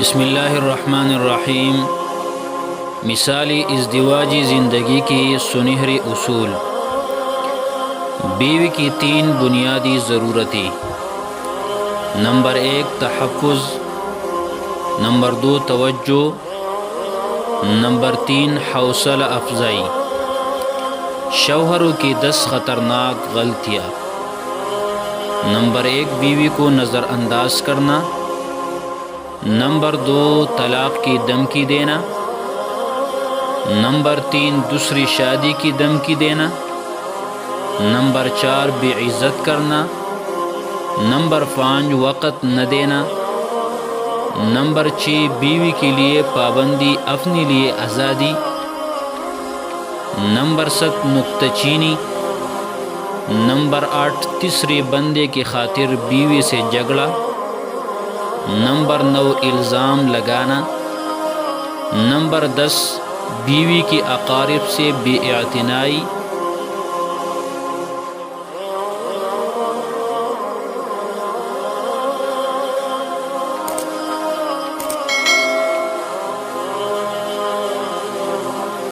بسم اللہ الرحمن الرحیم۔ مثالی ازدواجی زندگی کی سنہری اصول۔ بیوی کی 3 بنیادی ضرورتیں۔ نمبر 1 تحفظ، نمبر 2 توجہ، نمبر 3 حوصلہ افزائی۔ شوہروں کی 10 خطرناک غلطیاں۔ نمبر 1 بیوی کو نظر انداز کرنا، نمبر 2 طلاق کی دھمکی دینا، نمبر 3 دوسری شادی کی دھمکی دینا، نمبر 4 بے عزت کرنا، نمبر 5 وقت نہ دینا، نمبر 6 بیوی کے لیے پابندی، اپنے لیے آزادی، نمبر 7 نکتہ چینی، نمبر 8 تیسرے بندے کی خاطر بیوی سے جھگڑا، نمبر 9 الزام لگانا، نمبر 10 بیوی کی اقارب سے بے اعتنائی،